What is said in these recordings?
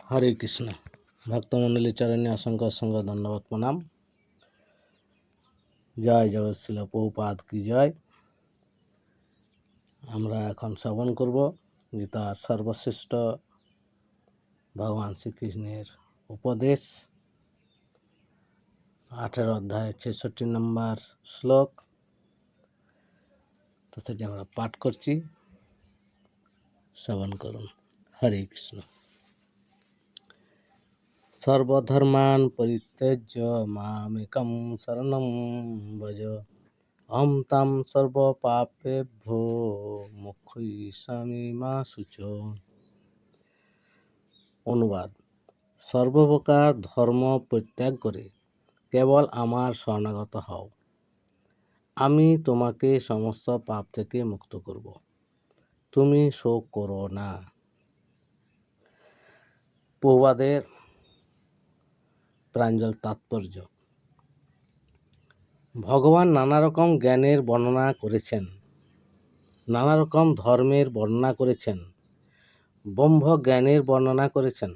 হরে কৃষ্ণ। ভক্তমণ্ডলী চরণে অসংখ্য অসংখ্য ধন্যবাদ, প্রণাম। জয় জগৎ শিল প্রভুপাদ কি জয়। আমরা এখন শ্রবণ করব গীতার সর্বশ্রেষ্ঠ ভগবান শ্রীকৃষ্ণের উপদেশ, 18 অধ্যায় 66 নম্বর শ্লোক। তো সেটি আমরা পাঠ করছি, শ্রবণ করুন। হরে কৃষ্ণ। সর্বধর্মান পরিত্যজ্য মামেকং শরণং ভজ, অহং ত্বাং সর্বপাপেভ্যো মোক্ষয়িষ্যামি মা শুচো। অনুবাদ: সর্বপ্রকার ধর্ম পরিত্যাগ করে কেবল আমার শরণাগত হও, আমি তোমাকে সমস্ত পাপ থেকে মুক্ত করব। তুমি শোক করো না। প্রভুপাদের প্রাঞ্জল তাৎপর্য: ভগবান নানা রকম জ্ঞানের বর্ণনা করেছেন, নানা রকম ধর্মের বর্ণনা করেছেন, ব্রহ্ম জ্ঞানের বর্ণনা করেছেন,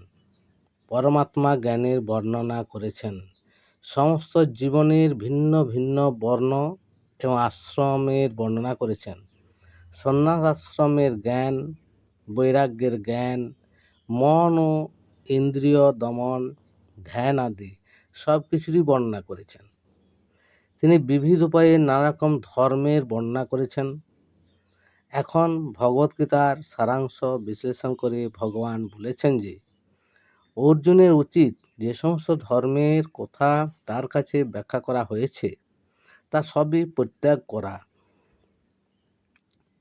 পরমাত্মা জ্ঞানের বর্ণনা করেছেন, সমস্ত জীবনের ভিন্ন ভিন্ন বর্ণ এবং আশ্রমের বর্ণনা করেছেন, সন্ন্যাস আশ্রমের জ্ঞান, বৈরাগ্যের জ্ঞান, মন ও ইন্দ্রিয় দমন, ধ্যান আদি সব কিছুরই বর্ণনা করেছেন। তিনি বিবিধ উপায়ে নানা রকম ধর্মের বর্ণনা করেছেন। এখন ভগবদ্গীতার সারাংশ বিশ্লেষণ করে ভগবান বলেছেন যে অর্জুনের উচিত যে সমস্ত ধর্মের কথা তার কাছে ব্যাখ্যা করা হয়েছে তা সবই পরিত্যাগ করা।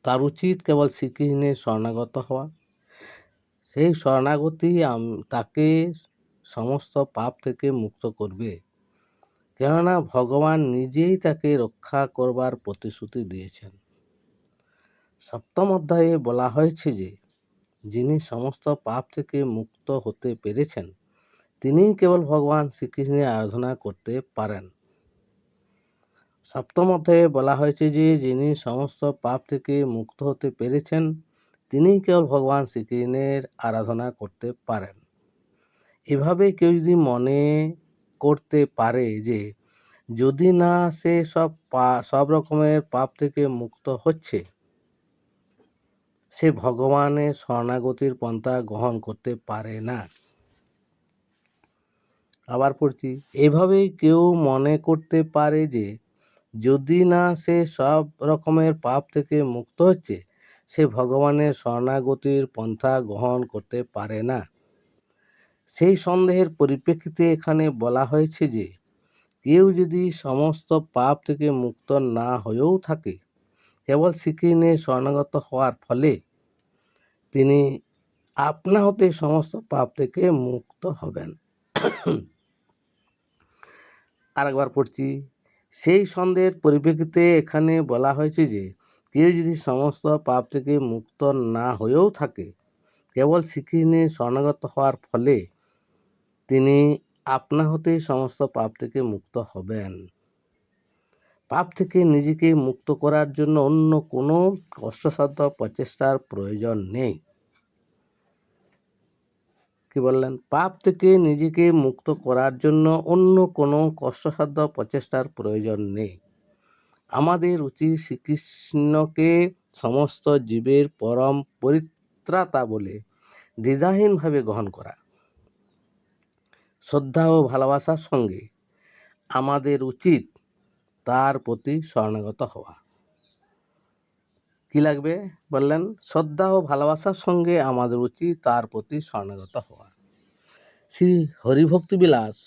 তার উচিত কেবল শ্রীকৃষ্ণের শরণাগত হওয়া। সেই শরণাগতি তাকে সমস্ত পাপ থেকে মুক্ত করবে, কেননা ভগবান নিজেই তাকে রক্ষা করবার প্রতিশ্রুতি দিয়েছেন। সপ্তম অধ্যায়ে বলা হয়েছে যে যিনি সমস্ত পাপ থেকে মুক্ত হতে পেরেছেন তিনিই কেবল ভগবান শ্রীকৃষ্ণের আরাধনা করতে পারেন। সপ্তম অধ্যায়ে বলা হয়েছে যে যিনি সমস্ত পাপ থেকে মুক্ত হতে পেরেছেন তিনিই কেবল ভগবান শ্রীকৃষ্ণের আরাধনা করতে পারেন। এভাবে কেউ যদি মনে করতে পারে যে যদি না সে সব রকমের পাপ থেকে মুক্ত হচ্ছে, সে ভগবানের শরণাগতির পন্থা গ্রহণ করতে পারে না। আবার পড়ছি, এভাবেই কেউ মনে করতে পারে যে যদি না সে সব রকমের পাপ থেকে মুক্ত হচ্ছে, সে ভগবানের শরণাগতির পন্থা গ্রহণ করতে পারে না। সেই সন্দেহের পরিপ্রেক্ষিতে এখানে বলা হয়েছে যে কেউ যদি সমস্ত পাপ থেকে মুক্ত না হয়েও থাকে, কেবল শ্রীকৃষ্ণের শরণাগত হওয়ার ফলে তিনি আপনা হতে সমস্ত পাপ থেকে মুক্ত হবেন। আরেকবার পড়ছি, সেই সন্দেহের পরিপ্রেক্ষিতে এখানে বলা হয়েছে যে কেউ যদি সমস্ত পাপ থেকে মুক্ত না হয়েও থাকে, কেবল শ্রীকৃষ্ণের শরণাগত হওয়ার ফলে তিনি আপনা হতেই সমস্ত পাপ থেকে মুক্ত হবেন। পাপ থেকে নিজেকে মুক্ত করার জন্য অন্য কোনো কষ্টসাধ্য প্রচেষ্টার প্রয়োজন নেই। কি বললেন? পাপ থেকে নিজেকে মুক্ত করার জন্য অন্য কোনো কষ্টসাধ্য প্রচেষ্টার প্রয়োজন নেই। আমাদের উচিত শ্রীকৃষ্ণকে সমস্ত জীবের পরম পরিত্রাতা বলে দ্বিধাহীনভাবে গ্রহণ করা। শ্রদ্ধা ও ভালোবাসার সঙ্গে আমাদের উচিত তার প্রতি শরণাগত হওয়া। কি লাগবে? বললেন শ্রদ্ধা ও ভালোবাসার সঙ্গে আমাদের উচিত তার প্রতি শরণাগত হওয়া। শ্রী হরিভক্তিবিলাস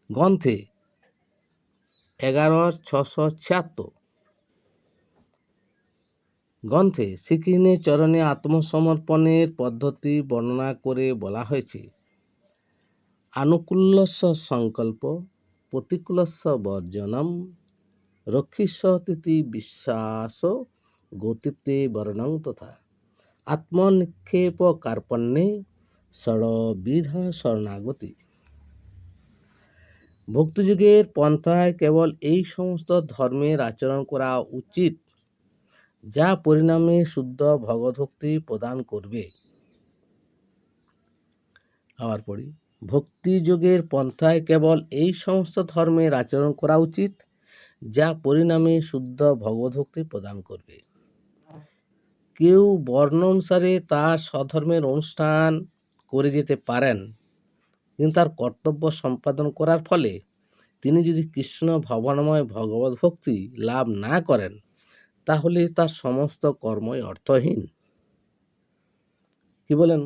গ্রন্থে 11,676 গ্রন্থে শ্রীকৃষ্ণের চরণে আত্মসমর্পণের পদ্ধতি বর্ণনা করে বলা হয়েছে, আনুকূল্যস্য সংকল্প প্রতিকূলস্য বর্জনম রক্ষিষ্যতি বিশ্বাস গতিতে বর্ণং তথা আত্মনিক্ষেপ কার্পণ্যে ষড়বিধা শরণাগতি। ভক্তিযুগের পন্থায় কেবল এই সমস্ত ধর্মের আচরণ করা উচিত যা পরিণামে শুদ্ধ ভগবদ্ভক্তি প্রদান করবে। আবার পড়ি, ভক্তিযোগের পন্থায় কেবল এই সমস্ত ধর্মের আচরণ করা উচিত যা পরিণামে শুদ্ধ ভগবদ্ভক্তি প্রদান করবে। কেউ বর্ণ অনুসারে তার স্বধর্মের অনুষ্ঠান করে যেতে পারেন, কিন্তু তার কর্তব্য সম্পাদন করার ফলে তিনি যদি কৃষ্ণ ভাবনাময় ভগবত ভক্তি লাভ না করেন, তাহলে তার সমস্ত কর্মই অর্থহীন। কি বলেন?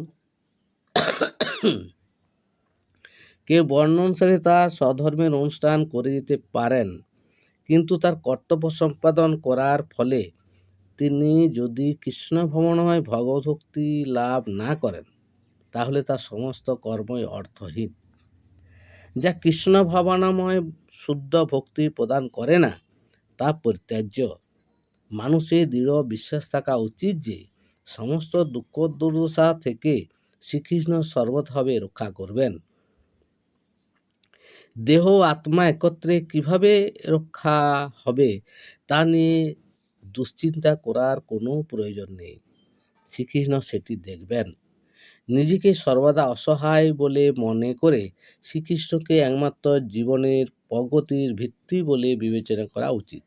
কেউ বর্ণ অনুসারে তার স্বধর্মের অনুষ্ঠান করে যেতে পারেন, কিন্তু তার কর্তব্য সম্পাদন করার ফলে তিনি যদি কৃষ্ণ ভবনময় ভগবদ্ভক্তি লাভ না করেন, তাহলে তার সমস্ত কর্মই অর্থহীন। যা কৃষ্ণ ভাবনাময় শুদ্ধ ভক্তি প্রদান করে না, তা পরিত্যাজ্য। মানুষের দৃঢ় বিশ্বাস থাকা উচিত যে সমস্ত দুঃখ দুর্দশা থেকে শ্রীকৃষ্ণ সর্বতভাবে রক্ষা করবেন। দেহ আত্মা একত্রে কিভাবে রক্ষা হবে তা নিয়ে দুশ্চিন্তা করার কোনো প্রয়োজন নেই। শ্রীকৃষ্ণ সেটি দেখবেন। নিজেকে সর্বদা অসহায় বলে মনে করে শ্রীকৃষ্ণকে একমাত্র জীবনের প্রগতির ভিত্তি বলে বিবেচনা করা উচিত।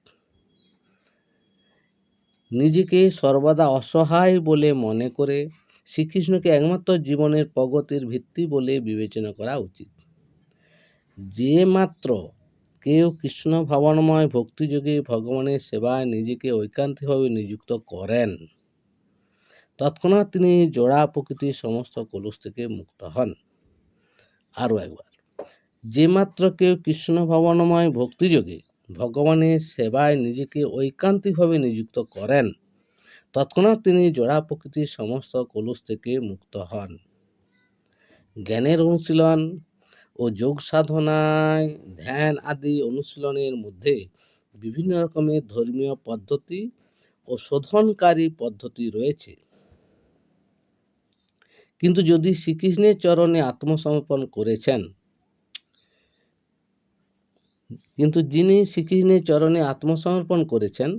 নিজেকে সর্বদা অসহায় বলে মনে করে শ্রীকৃষ্ণকে একমাত্র জীবনের প্রগতির ভিত্তি বলে বিবেচনা করা উচিত। যে মাত্র কেউ কৃষ্ণ ভাবনাময় ভক্তিযোগে ভগবানের সেবায় নিজেকে ঐকান্তিকভাবে নিযুক্ত করেন, তৎক্ষণাৎ তিনি জড়া প্রকৃতির সমস্ত কলুষ থেকে মুক্ত হন। আরও একবার, যে মাত্র কেউ কৃষ্ণ ভাবনাময় ভক্তিযোগে ভগবানের সেবায় নিজেকে ঐকান্তিকভাবে নিযুক্ত করেন, তৎক্ষণাৎ তিনি জড়া প্রকৃতির সমস্ত কলুষ থেকে মুক্ত হন। জ্ঞানের অনুশীলন ও যোগ সাধনায় ধ্যান আদি অনুশীলনের মধ্যে বিভিন্ন রকমের ধর্মীয় পদ্ধতি ও শোধনকারী পদ্ধতি রয়েছে, কিন্তু যদি শ্রীকৃষ্ণের চরণে আত্মসমর্পণ করেছেন যিনি শ্রীকৃষ্ণের চরণে আত্মসমর্পণ করেছেন,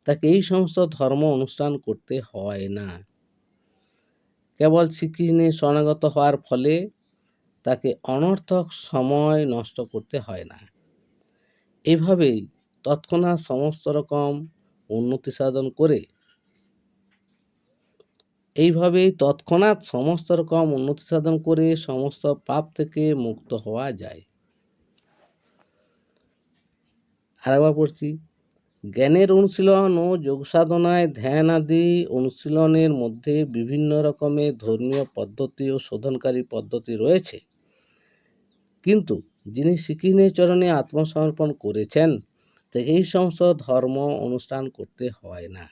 তাকে এই সমস্ত ধর্ম অনুষ্ঠান করতে হয় না। কেবল শ্রীকৃষ্ণের শরণাগত হওয়ার ফলে তাকে অনর্থক সময় নষ্ট করতে হয় না। এইভাবেই তৎক্ষণাৎ সমস্ত রকম উন্নতি সাধন করে সমস্ত পাপ থেকে মুক্ত হওয়া যায়। আরেকবার পড়ছি, জ্ঞানের অনুশীলন ও যোগ সাধনায় ধ্যান আদি অনুশীলনের মধ্যে বিভিন্ন রকমের ধর্মীয় পদ্ধতি ও শোধনকারী পদ্ধতি রয়েছে, কিন্তু যিনি শ্রীকৃষ্ণের চরণে আত্মসমর্পণ করেছেন, তাকে এই সমস্ত ধর্ম অনুষ্ঠান করতে হয় না।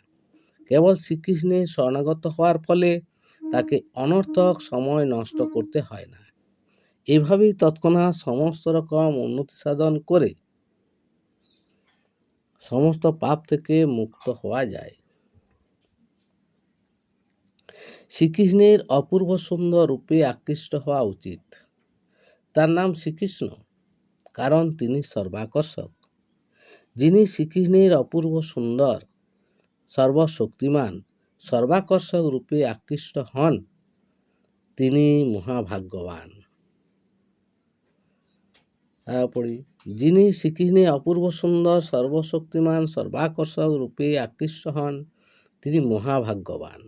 কেবল শ্রীকৃষ্ণের শরণাগত হওয়ার ফলে তাকে অনর্থক সময় নষ্ট করতে হয় না। এভাবেই তৎক্ষণাৎ সমস্ত রকম উন্নতি সাধন করে সমস্ত পাপ থেকে মুক্ত হওয়া যায়। শ্রীকৃষ্ণের অপূর্ব সুন্দর রূপে আকৃষ্ট হওয়া উচিত। তার নাম শ্রীকৃষ্ণ, কারণ তিনি সর্বাকর্ষক। যিনি শ্রীকৃষ্ণের অপূর্ব সুন্দর, সর্বশক্তিমান, সর্বাকর্ষক রূপে আকৃষ্ট হন, তিনি মহাভাগ্যবান। পড়ি, যিনি শ্রীকৃষ্ণের অপূর্ব সুন্দর, সর্বশক্তিমান, সর্বাকর্ষক রূপে আকৃষ্ট হন, তিনি মহাভাগ্যবান।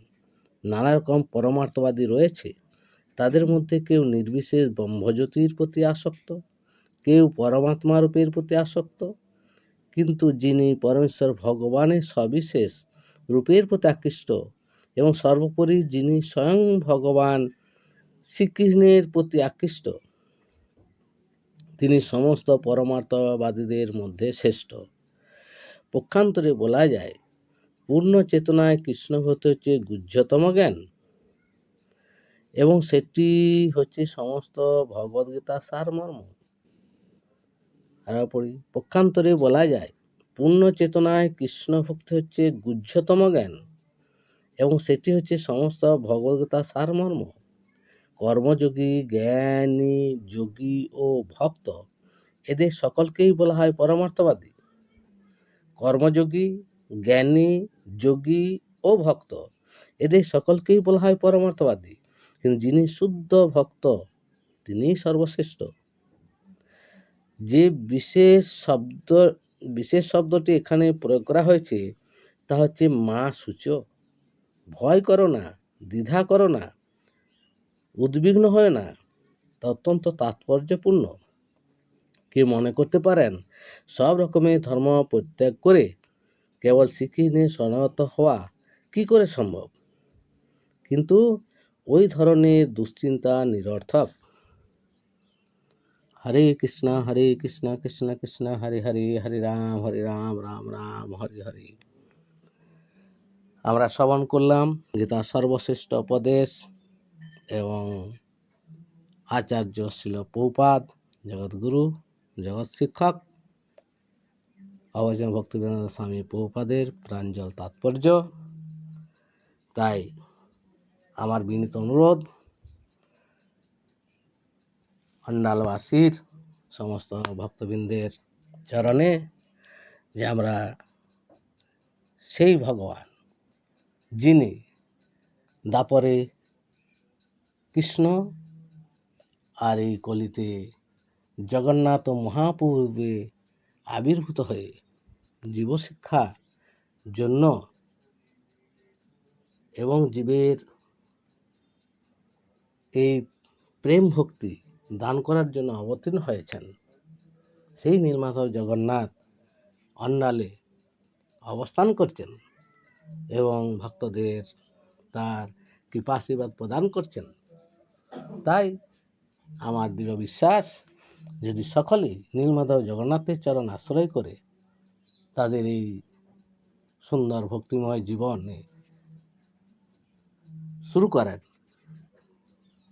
নানা রকম পরমার্থবাদী রয়েছে। তাদের মধ্যে কেউ নির্বিশেষ ব্রহ্মজ্যোতির প্রতি আসক্ত, কেউ পরমাত্মা রূপের প্রতি আসক্ত, কিন্তু যিনি পরমেশ্বর ভগবানের সবিশেষ রূপের প্রতি আকৃষ্ট এবং সর্বোপরি যিনি স্বয়ং ভগবান শ্রীকৃষ্ণের প্রতি আকৃষ্ট, তিনি সমস্ত পরমার্থবাদীদের মধ্যে শ্রেষ্ঠ। পক্ষান্তরে বলা যায়, পূর্ণ চেতনায় কৃষ্ণ ভক্তি হচ্ছে গুহ্যতম জ্ঞান এবং সেটি হচ্ছে সমস্ত ভগবদ্গীতার সারমর্ম। পক্ষান্তরে বলা যায়, পূর্ণ চেতনায় কৃষ্ণ ভক্তি হচ্ছে গুহ্যতম জ্ঞান এবং সেটি হচ্ছে সমস্ত ভগবদ্গীতার সারমর্ম। কর্মযোগী, জ্ঞানী, যোগী ও ভক্ত, এদের সকলকেই বলা হয় পরমার্থবাদী। কর্মযোগী, জ্ঞানী, যোগী ও ভক্ত, এদের সকলকেই বলা হয় পরমার্থবাদী, কিন্তু যিনি শুদ্ধ ভক্ত তিনিই সর্বশ্রেষ্ঠ। যে বিশেষ শব্দটি এখানে প্রয়োগ করা হয়েছে তা হচ্ছে মা সূচক। ভয় করো না, দ্বিধা করো না, উদ্বিগ্ন হয় না, তা অত্যন্ত তাৎপর্যপূর্ণ। কে মনে করতে পারেন সব রকমের ধর্ম পরিত্যাগ করে কেবল শ্রীকৃষ্ণে শরণাগত হওয়া কি করে সম্ভব? কিন্তু ওই ধরনের দুশ্চিন্তা নিরর্থক। হরে কৃষ্ণ কৃষ্ণ কৃষ্ণ হরে হরে, হরে রাম রাম রাম হরে হরে। আমরা শ্রবণ করলাম গীতা সর্বশ্রেষ্ঠ উপদেশ এবং আচার্য শিল প্রভুপাদ, জগৎগুরু, জগৎ শিক্ষক অবৈষ্ণব ভক্তিবেদান্ত স্বামী প্রভুপাদের প্রাঞ্জল তাৎপর্য। তাই আমার বিনীত অনুরোধ অন্ডালবাসীর সমস্ত ভক্তবৃন্দের চরণে যে আমরা সেই ভগবান যিনি দাপরে কৃষ্ণ আর এই কলিতে জগন্নাথ মহাপ্রভুরূপে আবির্ভূত হয়ে জীবশিক্ষার জন্য এবং জীবের এই প্রেম ভক্তি দান করার জন্য অবতীর্ণ হয়েছেন, সেই নীলমাধব জগন্নাথ অন্ডালে অবস্থান করছেন এবং ভক্তদের তার কৃপাশীর্বাদ প্রদান করছেন। তাই আমার দৃঢ় বিশ্বাস, যদি সকলেই নীলমাধব জগন্নাথের চরণ আশ্রয় করে তাদের এই সুন্দর ভক্তিময় জীবনে শুরু করেন,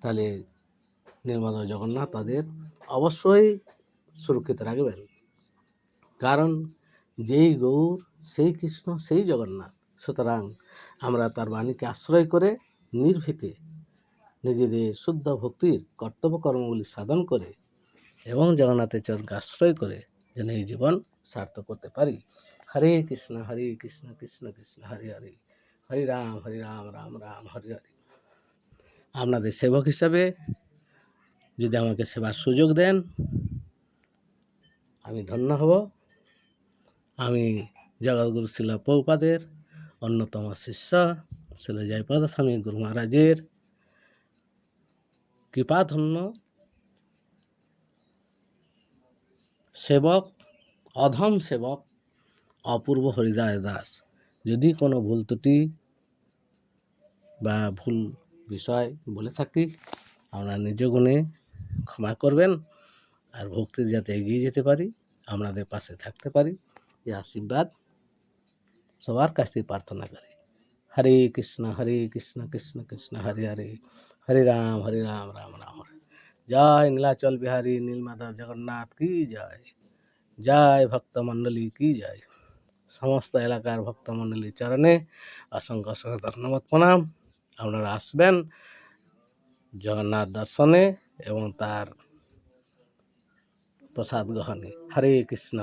তাহলে নীলমাধব জগন্নাথ তাদের অবশ্যই সুরক্ষিত রাখবেন। কারণ যেই গৌর, সেই কৃষ্ণ, সেই জগন্নাথ। সুতরাং আমরা তার বাণীকে আশ্রয় করে নির্ভীতে নিজেদের শুদ্ধ ভক্তির কর্তব্য কর্মগুলি সাধন করে এবং জগন্নাথের চরণকে আশ্রয় করে যেন এই জীবন সার্থক করতে পারি। হরে কৃষ্ণ কৃষ্ণ কৃষ্ণ হরে হরে, হরে রাম রাম রাম হরে হরে। আপনাদের সেবক হিসাবে যদি আমাকে সেবার সুযোগ দেন, আমি ধন্য হব। আমি জগৎগুরু শিল প্রভুপাদের অন্যতম শিষ্য শিল জয়পদ স্বামী গুরু মহারাজের কৃপাধন্য সেবক, অধম সেবক অপূর্ব হরিদাস দাস। যদি কোনো ভুল ত্রুটি বা ভুল বিষয় বলে থাকি, আমরা নিজ গুণে ক্ষমা করবেন। আর ভক্তির যাতে এগিয়ে যেতে পারি, আপনাদের পাশে থাকতে পারি, এই আশীর্বাদ সবার কাছ থেকে প্রার্থনা করি। হরে কৃষ্ণ কৃষ্ণ কৃষ্ণ হরে হরে, হরে রাম রাম রাম হরে। জয় নীলাচল বিহারী নীলমাধব জগন্নাথ কি জয়, জয় ভক্তমণ্ডলী কি জয়। সমস্ত এলাকার ভক্তমণ্ডলীর চরণে অসংখ্য অসংখ্য ধন্যবাদ প্রণাম। আপনারা আসবেন জগন্নাথ দর্শনে এবং তার প্রসাদ গ্রহণে। হরে কৃষ্ণ।